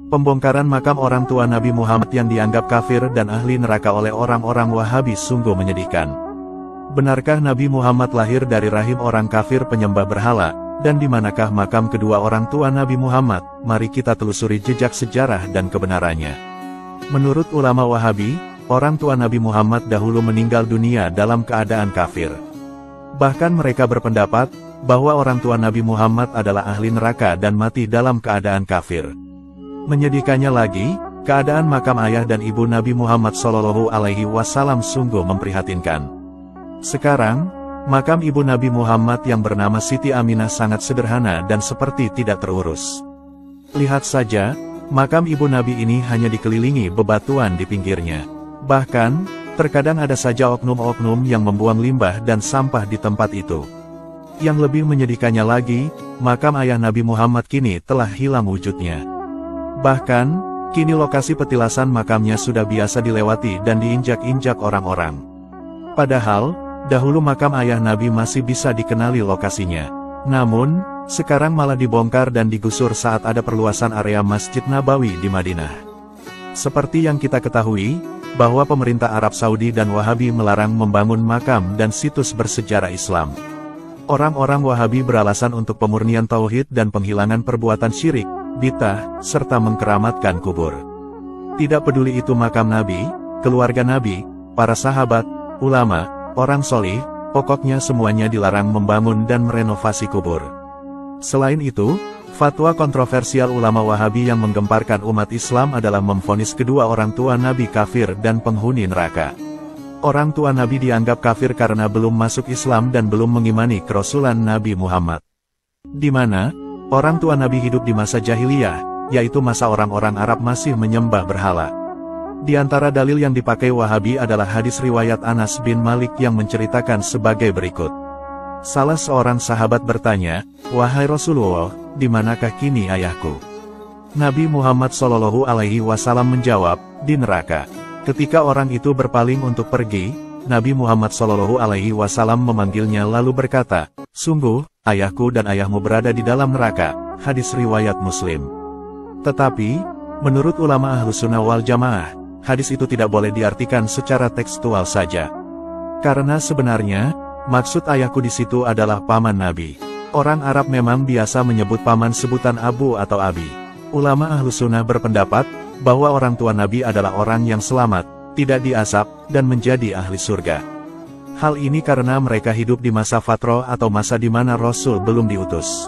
Pembongkaran makam orang tua Nabi Muhammad yang dianggap kafir dan ahli neraka oleh orang-orang Wahabi sungguh menyedihkan. Benarkah Nabi Muhammad lahir dari rahim orang kafir penyembah berhala? Dan di manakah makam kedua orang tua Nabi Muhammad? Mari kita telusuri jejak sejarah dan kebenarannya. Menurut ulama Wahabi, orang tua Nabi Muhammad dahulu meninggal dunia dalam keadaan kafir. Bahkan mereka berpendapat bahwa orang tua Nabi Muhammad adalah ahli neraka dan mati dalam keadaan kafir. Menyedihkannya lagi, keadaan makam ayah dan ibu Nabi Muhammad SAW sungguh memprihatinkan. Sekarang, makam ibu Nabi Muhammad yang bernama Siti Aminah sangat sederhana dan seperti tidak terurus. Lihat saja, makam ibu Nabi ini hanya dikelilingi bebatuan di pinggirnya. Bahkan, terkadang ada saja oknum-oknum yang membuang limbah dan sampah di tempat itu. Yang lebih menyedihkannya lagi, makam ayah Nabi Muhammad kini telah hilang wujudnya. Bahkan, kini lokasi petilasan makamnya sudah biasa dilewati dan diinjak-injak orang-orang. Padahal, dahulu makam ayah Nabi masih bisa dikenali lokasinya. Namun, sekarang malah dibongkar dan digusur saat ada perluasan area Masjid Nabawi di Madinah. Seperti yang kita ketahui, bahwa pemerintah Arab Saudi dan Wahabi melarang membangun makam dan situs bersejarah Islam. Orang-orang Wahabi beralasan untuk pemurnian tauhid dan penghilangan perbuatan syirik, bid'ah, serta mengkeramatkan kubur. Tidak peduli itu makam Nabi, keluarga Nabi, para sahabat, ulama, orang solih, pokoknya semuanya dilarang membangun dan merenovasi kubur. Selain itu, fatwa kontroversial ulama Wahabi yang menggemparkan umat Islam adalah memvonis kedua orang tua Nabi kafir dan penghuni neraka. Orang tua Nabi dianggap kafir karena belum masuk Islam dan belum mengimani kerasulan Nabi Muhammad. Di mana orang tua Nabi hidup di masa jahiliyah, yaitu masa orang-orang Arab masih menyembah berhala. Di antara dalil yang dipakai Wahabi adalah hadis riwayat Anas bin Malik yang menceritakan sebagai berikut. Salah seorang sahabat bertanya, "Wahai Rasulullah, di manakah kini ayahku?" Nabi Muhammad SAW menjawab, "Di neraka." Ketika orang itu berpaling untuk pergi, Nabi Muhammad SAW memanggilnya lalu berkata, "Sungguh, ayahku dan ayahmu berada di dalam neraka." Hadis riwayat Muslim. Tetapi, menurut ulama Ahlussunnah wal Jamaah, hadis itu tidak boleh diartikan secara tekstual saja. Karena sebenarnya, maksud ayahku di situ adalah paman Nabi. Orang Arab memang biasa menyebut paman sebutan abu atau abi. Ulama Ahlussunnah berpendapat bahwa orang tua Nabi adalah orang yang selamat, tidak diazab, dan menjadi ahli surga. Hal ini karena mereka hidup di masa fatroh atau masa di mana Rasul belum diutus.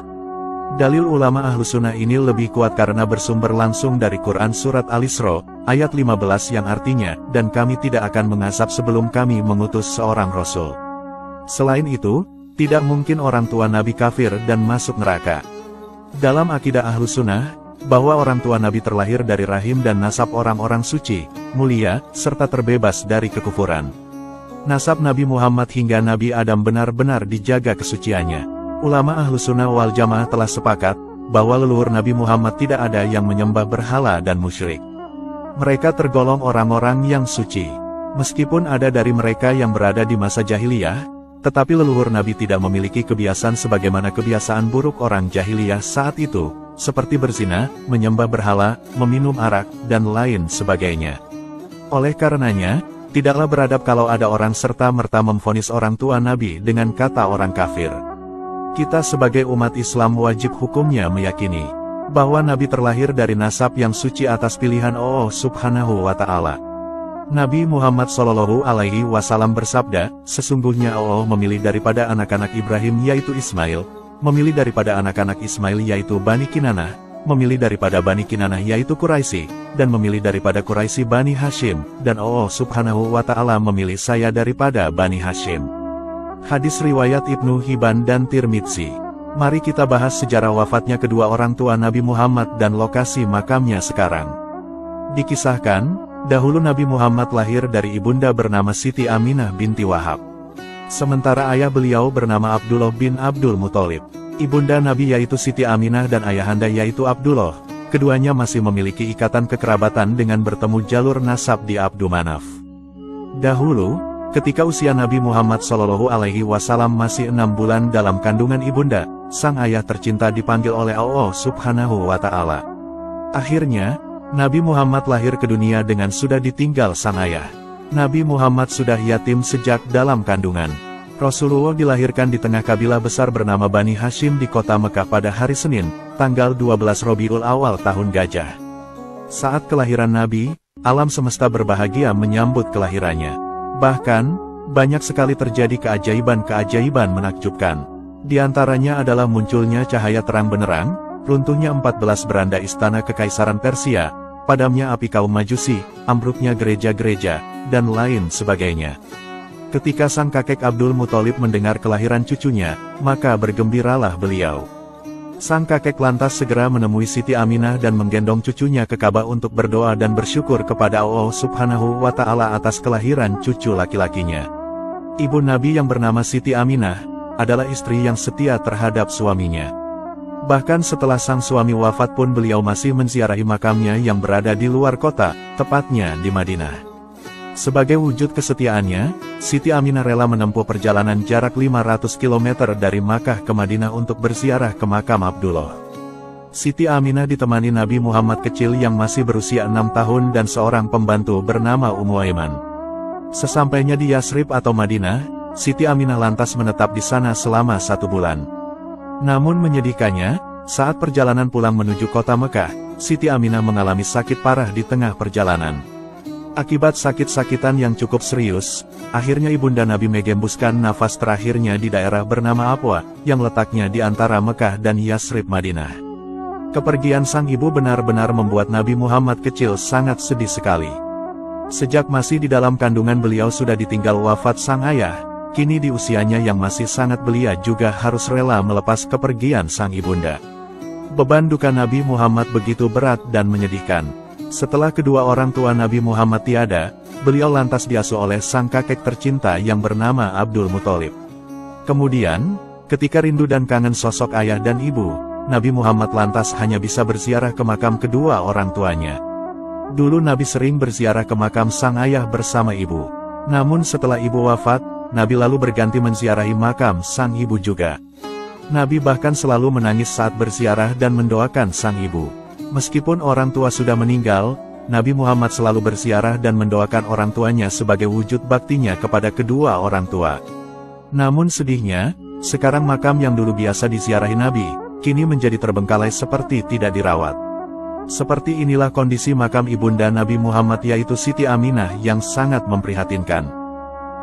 Dalil ulama Ahlussunnah ini lebih kuat karena bersumber langsung dari Quran Surat Al-Isra, ayat 15 yang artinya, "Dan kami tidak akan mengazab sebelum kami mengutus seorang Rasul." Selain itu, tidak mungkin orang tua Nabi kafir dan masuk neraka. Dalam akidah Ahlussunnah, bahwa orang tua Nabi terlahir dari rahim dan nasab orang-orang suci, mulia, serta terbebas dari kekufuran. Nasab Nabi Muhammad hingga Nabi Adam benar-benar dijaga kesuciannya. Ulama Ahlussunnah wal Jamaah telah sepakat, bahwa leluhur Nabi Muhammad tidak ada yang menyembah berhala dan musyrik. Mereka tergolong orang-orang yang suci. Meskipun ada dari mereka yang berada di masa jahiliyah, tetapi leluhur Nabi tidak memiliki kebiasaan sebagaimana kebiasaan buruk orang jahiliyah saat itu, seperti berzina, menyembah berhala, meminum arak, dan lain sebagainya. Oleh karenanya, tidaklah beradab kalau ada orang serta-merta memvonis orang tua Nabi dengan kata orang kafir. Kita sebagai umat Islam wajib hukumnya meyakini bahwa Nabi terlahir dari nasab yang suci atas pilihan Allah Subhanahu wa Ta'ala. Nabi Muhammad SAW bersabda, "Sesungguhnya Allah memilih daripada anak-anak Ibrahim yaitu Ismail, memilih daripada anak-anak Ismail yaitu Bani Kinanah, memilih daripada Bani Kinanah yaitu Quraisy, dan memilih daripada Quraisy Bani Hashim, dan Allah Subhanahu wa Ta'ala memilih saya daripada Bani Hashim." Hadis riwayat Ibnu Hibban dan Tirmidzi. Mari kita bahas sejarah wafatnya kedua orang tua Nabi Muhammad dan lokasi makamnya sekarang. Dikisahkan, dahulu Nabi Muhammad lahir dari ibunda bernama Siti Aminah binti Wahab. Sementara ayah beliau bernama Abdullah bin Abdul Muthalib. Ibunda Nabi yaitu Siti Aminah dan ayahanda yaitu Abdullah. Keduanya masih memiliki ikatan kekerabatan dengan bertemu jalur nasab di Abdu Manaf. Dahulu, ketika usia Nabi Muhammad SAW masih 6 bulan dalam kandungan ibunda, sang ayah tercinta dipanggil oleh Allah Subhanahu wa Ta'ala. Akhirnya, Nabi Muhammad lahir ke dunia dengan sudah ditinggal sang ayah. Nabi Muhammad sudah yatim sejak dalam kandungan. Rasulullah dilahirkan di tengah kabilah besar bernama Bani Hashim di kota Mekah pada hari Senin, tanggal 12 Rabiul Awal tahun Gajah. Saat kelahiran Nabi, alam semesta berbahagia menyambut kelahirannya. Bahkan, banyak sekali terjadi keajaiban-keajaiban menakjubkan. Di antaranya adalah munculnya cahaya terang benderang, runtuhnya 14 beranda istana kekaisaran Persia, padamnya api kaum Majusi, ambruknya gereja-gereja, dan lain sebagainya. Ketika sang kakek Abdul Muthalib mendengar kelahiran cucunya, maka bergembiralah beliau. Sang kakek lantas segera menemui Siti Aminah dan menggendong cucunya ke Ka'bah untuk berdoa dan bersyukur kepada Allah Subhanahu wa Ta'ala atas kelahiran cucu laki-lakinya. Ibu Nabi yang bernama Siti Aminah adalah istri yang setia terhadap suaminya. Bahkan setelah sang suami wafat pun beliau masih menziarahi makamnya yang berada di luar kota, tepatnya di Madinah. Sebagai wujud kesetiaannya, Siti Aminah rela menempuh perjalanan jarak 500 km dari Makkah ke Madinah untuk berziarah ke makam Abdullah. Siti Aminah ditemani Nabi Muhammad kecil yang masih berusia 6 tahun dan seorang pembantu bernama Ummu Aiman. Sesampainya di Yasrib atau Madinah, Siti Aminah lantas menetap di sana selama 1 bulan. Namun menyedihkannya, saat perjalanan pulang menuju kota Mekah, Siti Aminah mengalami sakit parah di tengah perjalanan. Akibat sakit-sakitan yang cukup serius, akhirnya ibunda Nabi menggembuskan nafas terakhirnya di daerah bernama Abwa, yang letaknya di antara Mekah dan Yasrib Madinah. Kepergian sang ibu benar-benar membuat Nabi Muhammad kecil sangat sedih sekali. Sejak masih di dalam kandungan beliau sudah ditinggal wafat sang ayah, kini di usianya yang masih sangat belia juga harus rela melepas kepergian sang ibunda. Beban duka Nabi Muhammad begitu berat dan menyedihkan. Setelah kedua orang tua Nabi Muhammad tiada, beliau lantas diasuh oleh sang kakek tercinta yang bernama Abdul Muthalib. Kemudian, ketika rindu dan kangen sosok ayah dan ibu, Nabi Muhammad lantas hanya bisa berziarah ke makam kedua orang tuanya. Dulu Nabi sering berziarah ke makam sang ayah bersama ibu. Namun setelah ibu wafat, Nabi lalu berganti menziarahi makam sang ibu juga. Nabi bahkan selalu menangis saat berziarah dan mendoakan sang ibu. Meskipun orang tua sudah meninggal, Nabi Muhammad selalu berziarah dan mendoakan orang tuanya sebagai wujud baktinya kepada kedua orang tua. Namun sedihnya, sekarang makam yang dulu biasa diziarahi Nabi, kini menjadi terbengkalai seperti tidak dirawat. Seperti inilah kondisi makam ibunda Nabi Muhammad yaitu Siti Aminah yang sangat memprihatinkan.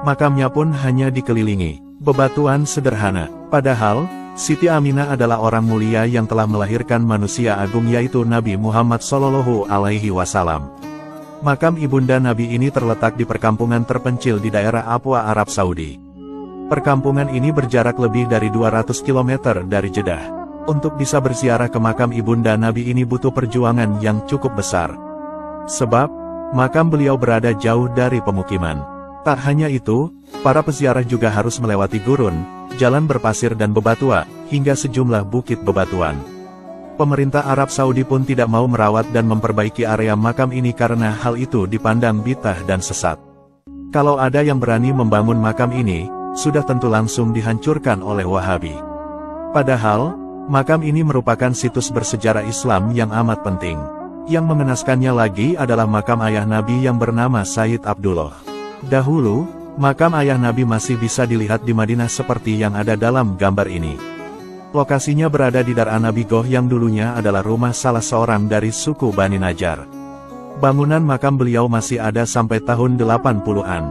Makamnya pun hanya dikelilingi bebatuan sederhana, padahal Siti Aminah adalah orang mulia yang telah melahirkan manusia agung yaitu Nabi Muhammad Shallallahu Alaihi Wasallam. Makam ibunda Nabi ini terletak di perkampungan terpencil di daerah Abwa, Arab Saudi. Perkampungan ini berjarak lebih dari 200 km dari Jeddah. Untuk bisa berziarah ke makam ibunda Nabi ini butuh perjuangan yang cukup besar. Sebab, makam beliau berada jauh dari pemukiman. Tak hanya itu, para peziarah juga harus melewati gurun, jalan berpasir dan bebatuan, hingga sejumlah bukit bebatuan. Pemerintah Arab Saudi pun tidak mau merawat dan memperbaiki area makam ini karena hal itu dipandang bid'ah dan sesat. Kalau ada yang berani membangun makam ini, sudah tentu langsung dihancurkan oleh Wahabi. Padahal, makam ini merupakan situs bersejarah Islam yang amat penting. Yang mengenaskannya lagi adalah makam ayah Nabi yang bernama Sayyid Abdullah. Dahulu, makam ayah Nabi masih bisa dilihat di Madinah seperti yang ada dalam gambar ini. Lokasinya berada di Dar Nabi Goh yang dulunya adalah rumah salah seorang dari suku Bani Najjar. Bangunan makam beliau masih ada sampai tahun 80-an.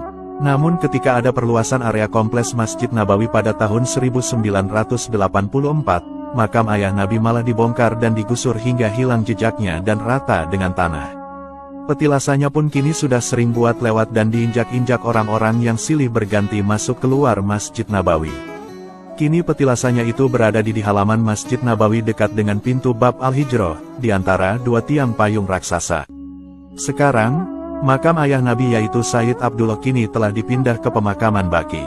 Namun ketika ada perluasan area kompleks Masjid Nabawi pada tahun 1984, makam ayah Nabi malah dibongkar dan digusur hingga hilang jejaknya dan rata dengan tanah. Petilasannya pun kini sudah sering buat lewat dan diinjak-injak orang-orang yang silih berganti masuk keluar Masjid Nabawi. Kini petilasannya itu berada di halaman Masjid Nabawi dekat dengan pintu Bab Al-Hijrah, di antara dua tiang payung raksasa. Sekarang, makam ayah Nabi yaitu Sayyid Abdullah kini telah dipindah ke pemakaman Baqi.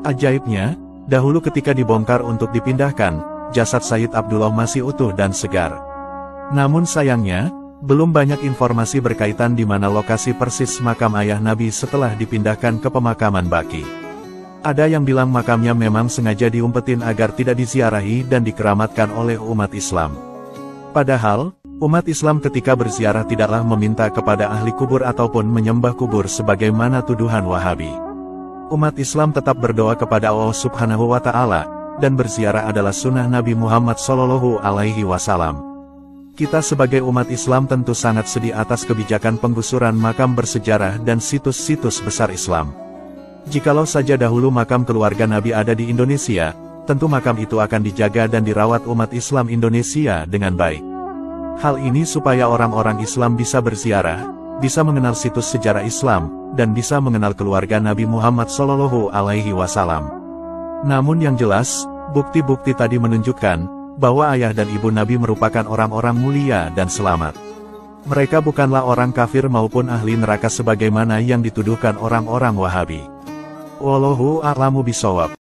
Ajaibnya, dahulu ketika dibongkar untuk dipindahkan, jasad Sayyid Abdullah masih utuh dan segar. Namun sayangnya, belum banyak informasi berkaitan di mana lokasi persis makam ayah Nabi setelah dipindahkan ke pemakaman Baqi. Ada yang bilang makamnya memang sengaja diumpetin agar tidak diziarahi dan dikeramatkan oleh umat Islam. Padahal, Umat Islam ketika berziarah tidaklah meminta kepada ahli kubur ataupun menyembah kubur sebagaimana tuduhan Wahabi. Umat Islam tetap berdoa kepada Allah Subhanahu wa Ta'ala, dan berziarah adalah sunnah Nabi Muhammad SAW. Kita sebagai umat Islam tentu sangat sedih atas kebijakan penggusuran makam bersejarah dan situs-situs besar Islam. Jikalau saja dahulu makam keluarga Nabi ada di Indonesia, tentu makam itu akan dijaga dan dirawat umat Islam Indonesia dengan baik. Hal ini supaya orang-orang Islam bisa berziarah, bisa mengenal situs sejarah Islam, dan bisa mengenal keluarga Nabi Muhammad SAW. Namun yang jelas, bukti-bukti tadi menunjukkan bahwa ayah dan ibu Nabi merupakan orang-orang mulia dan selamat. Mereka bukanlah orang kafir maupun ahli neraka sebagaimana yang dituduhkan orang-orang Wahabi. Wallahu a'lamu bishawab.